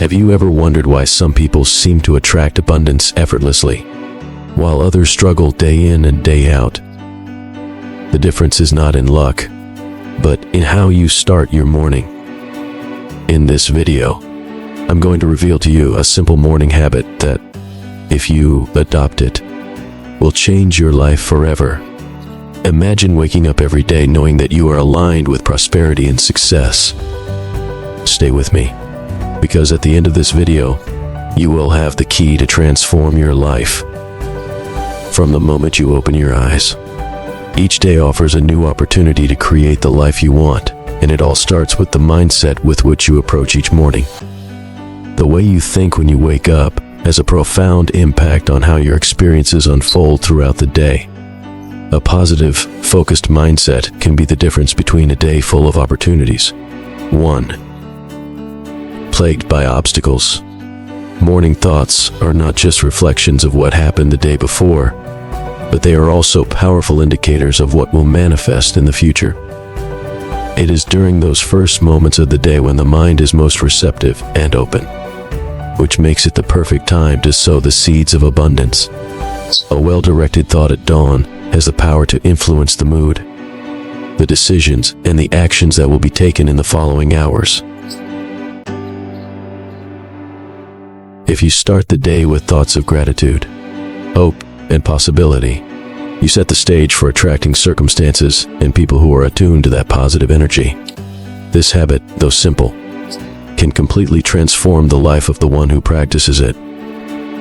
Have you ever wondered why some people seem to attract abundance effortlessly, while others struggle day in and day out? The difference is not in luck, but in how you start your morning. In this video, I'm going to reveal to you a simple morning habit that, if you adopt it, will change your life forever. Imagine waking up every day knowing that you are aligned with prosperity and success. Stay with me, because at the end of this video, you will have the key to transform your life. From the moment you open your eyes, each day offers a new opportunity to create the life you want, and it all starts with the mindset with which you approach each morning. The way you think when you wake up has a profound impact on how your experiences unfold throughout the day. A positive, focused mindset can be the difference between a day full of opportunities. 1. Plagued by obstacles. Morning thoughts are not just reflections of what happened the day before, but they are also powerful indicators of what will manifest in the future. It is during those first moments of the day when the mind is most receptive and open, which makes it the perfect time to sow the seeds of abundance. A well-directed thought at dawn has the power to influence the mood, the decisions, and the actions that will be taken in the following hours. If you start the day with thoughts of gratitude, hope, and possibility, you set the stage for attracting circumstances and people who are attuned to that positive energy. This habit, though simple, can completely transform the life of the one who practices it.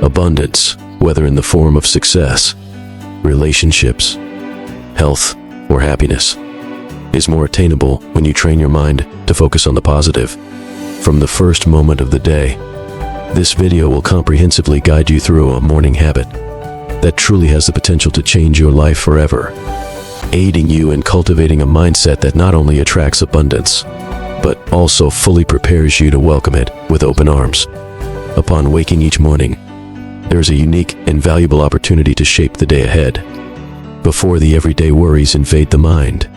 Abundance, whether in the form of success, relationships, health, or happiness, is more attainable when you train your mind to focus on the positive. From the first moment of the day, this video will comprehensively guide you through a morning habit that truly has the potential to change your life forever, aiding you in cultivating a mindset that not only attracts abundance, but also fully prepares you to welcome it with open arms. Upon waking each morning, there is a unique and valuable opportunity to shape the day ahead. Before the everyday worries invade the mind,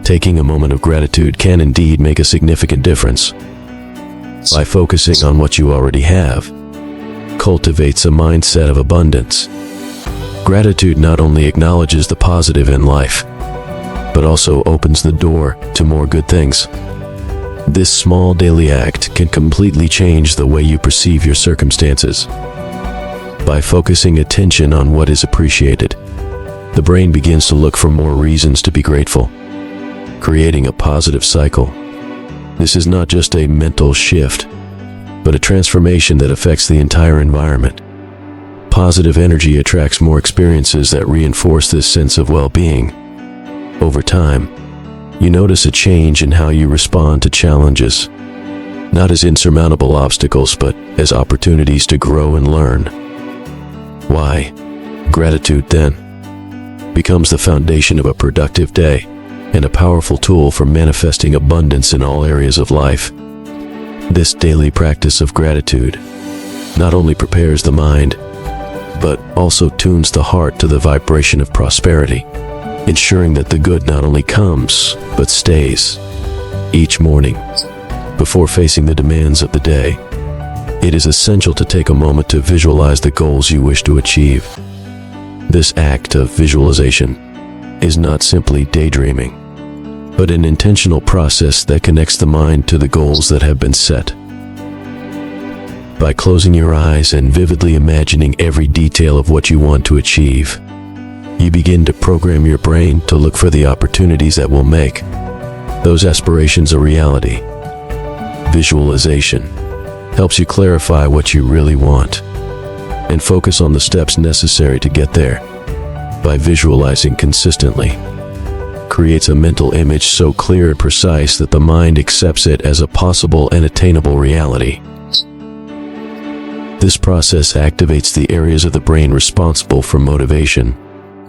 taking a moment of gratitude can indeed make a significant difference. By focusing on what you already have, cultivates a mindset of abundance. Gratitude not only acknowledges the positive in life, but also opens the door to more good things. This small daily act can completely change the way you perceive your circumstances. By focusing attention on what is appreciated, the brain begins to look for more reasons to be grateful, creating a positive cycle. This is not just a mental shift, but a transformation that affects the entire environment. Positive energy attracts more experiences that reinforce this sense of well-being. Over time, you notice a change in how you respond to challenges, not as insurmountable obstacles, but as opportunities to grow and learn. Why? Gratitude, then, becomes the foundation of a productive day and a powerful tool for manifesting abundance in all areas of life. This daily practice of gratitude not only prepares the mind, but also tunes the heart to the vibration of prosperity, ensuring that the good not only comes, but stays. Each morning, before facing the demands of the day, it is essential to take a moment to visualize the goals you wish to achieve. This act of visualization is not simply daydreaming, but an intentional process that connects the mind to the goals that have been set. By closing your eyes and vividly imagining every detail of what you want to achieve, you begin to program your brain to look for the opportunities that will make those aspirations a reality. Visualization helps you clarify what you really want and focus on the steps necessary to get there. By visualizing consistently, creates a mental image so clear and precise that the mind accepts it as a possible and attainable reality. This process activates the areas of the brain responsible for motivation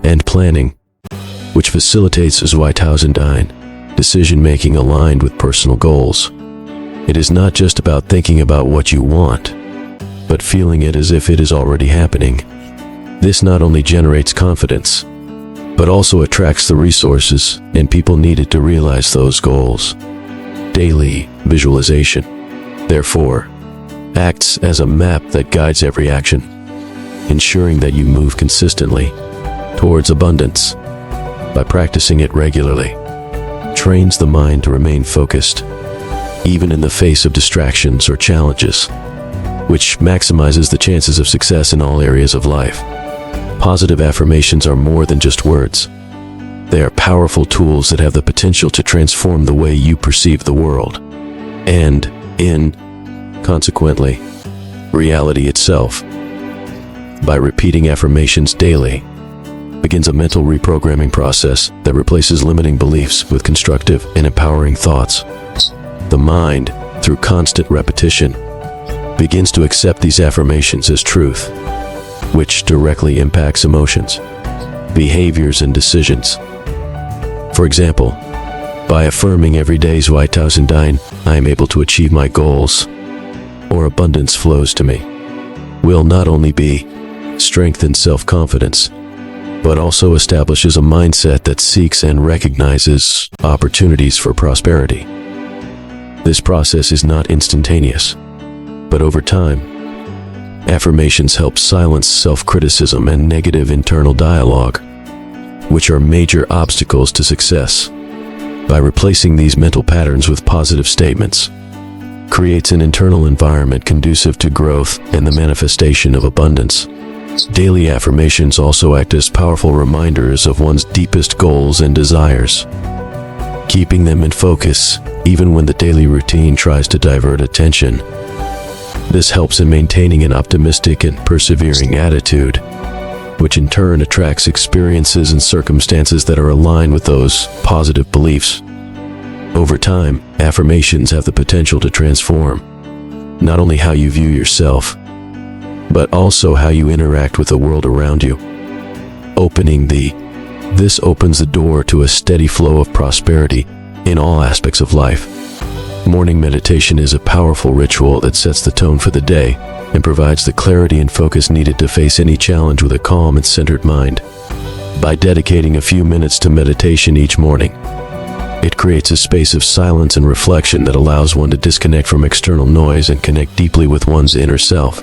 and planning, which facilitates Zweitausendine, decision-making aligned with personal goals. It is not just about thinking about what you want, but feeling it as if it is already happening. This not only generates confidence, but also attracts the resources and people needed to realize those goals. Daily visualization, therefore, acts as a map that guides every action, ensuring that you move consistently towards abundance. By practicing it regularly, trains the mind to remain focused, even in the face of distractions or challenges, which maximizes the chances of success in all areas of life. Positive affirmations are more than just words. They are powerful tools that have the potential to transform the way you perceive the world, and, consequently, reality itself. By repeating affirmations daily, begins a mental reprogramming process that replaces limiting beliefs with constructive and empowering thoughts. The mind, through constant repetition, begins to accept these affirmations as truth, which directly impacts emotions, behaviors, and decisions. For example, by affirming every day 2009, I am able to achieve my goals, or abundance flows to me, will not only be strengthen self-confidence, but also establishes a mindset that seeks and recognizes opportunities for prosperity. This process is not instantaneous, but over time, affirmations help silence self-criticism and negative internal dialogue, which are major obstacles to success. By replacing these mental patterns with positive statements, creates an internal environment conducive to growth and the manifestation of abundance. Daily affirmations also act as powerful reminders of one's deepest goals and desires, keeping them in focus even when the daily routine tries to divert attention. This helps in maintaining an optimistic and persevering attitude, which in turn attracts experiences and circumstances that are aligned with those positive beliefs. Over time, affirmations have the potential to transform not only how you view yourself, but also how you interact with the world around you. This opens the door to a steady flow of prosperity in all aspects of life. Morning meditation is a powerful ritual that sets the tone for the day and provides the clarity and focus needed to face any challenge with a calm and centered mind. By dedicating a few minutes to meditation each morning, it creates a space of silence and reflection that allows one to disconnect from external noise and connect deeply with one's inner self.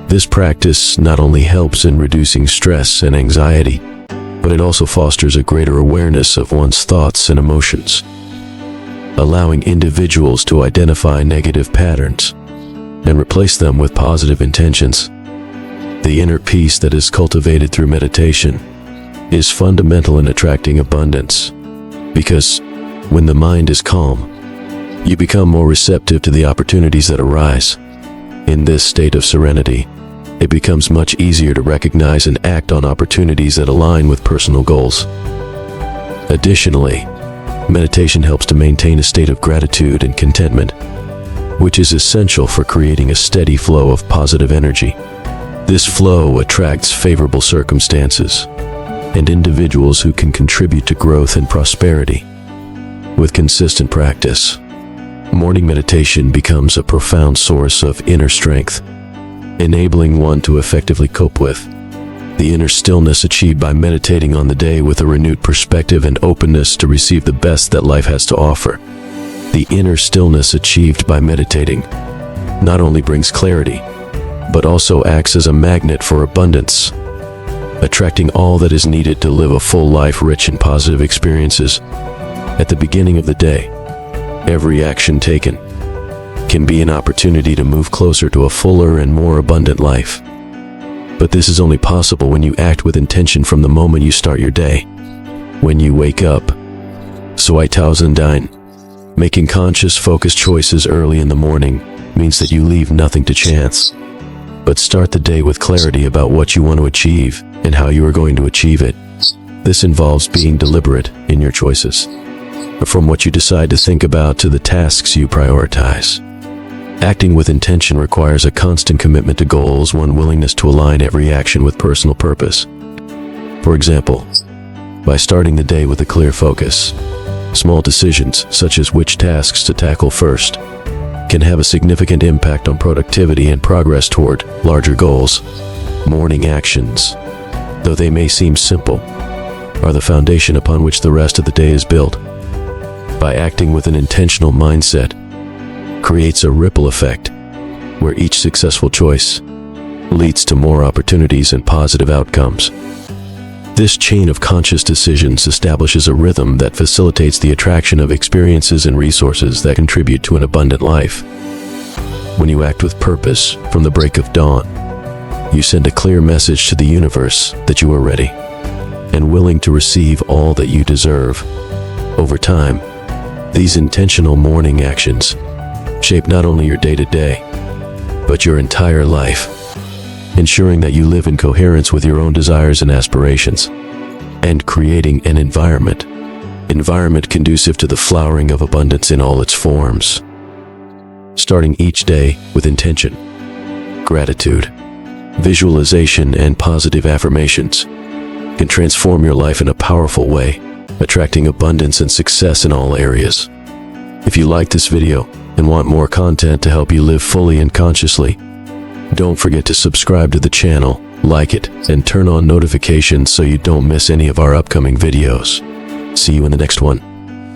This practice not only helps in reducing stress and anxiety, but it also fosters a greater awareness of one's thoughts and emotions, allowing individuals to identify negative patterns and replace them with positive intentions. The inner peace that is cultivated through meditation is fundamental in attracting abundance, because when the mind is calm, you become more receptive to the opportunities that arise. In this state of serenity, it becomes much easier to recognize and act on opportunities that align with personal goals. Additionally, meditation helps to maintain a state of gratitude and contentment, which is essential for creating a steady flow of positive energy. This flow attracts favorable circumstances and individuals who can contribute to growth and prosperity. With consistent practice, morning meditation becomes a profound source of inner strength, enabling one to effectively cope with the inner stillness achieved by meditating on the day with a renewed perspective and openness to receive the best that life has to offer. The inner stillness achieved by meditating not only brings clarity, but also acts as a magnet for abundance, attracting all that is needed to live a full life rich in positive experiences. At the beginning of the day, every action taken can be an opportunity to move closer to a fuller and more abundant life. But this is only possible when you act with intention from the moment you start your day. When you wake up, 2009, making conscious, focused choices early in the morning means that you leave nothing to chance, but start the day with clarity about what you want to achieve and how you are going to achieve it. This involves being deliberate in your choices, from what you decide to think about to the tasks you prioritize. Acting with intention requires a constant commitment to goals, one willingness to align every action with personal purpose. For example, by starting the day with a clear focus, small decisions, such as which tasks to tackle first, can have a significant impact on productivity and progress toward larger goals. Morning actions, though they may seem simple, are the foundation upon which the rest of the day is built. By acting with an intentional mindset, creates a ripple effect where each successful choice leads to more opportunities and positive outcomes. This chain of conscious decisions establishes a rhythm that facilitates the attraction of experiences and resources that contribute to an abundant life. When you act with purpose from the break of dawn, you send a clear message to the universe that you are ready and willing to receive all that you deserve. Over time, these intentional morning actions shape not only your day-to-day, but your entire life, ensuring that you live in coherence with your own desires and aspirations, and creating an environment conducive to the flowering of abundance in all its forms. Starting each day with intention, gratitude, visualization, and positive affirmations can transform your life in a powerful way, attracting abundance and success in all areas. If you like this video and want more content to help you live fully and consciously, don't forget to subscribe to the channel, like it, and turn on notifications so you don't miss any of our upcoming videos. See you in the next one.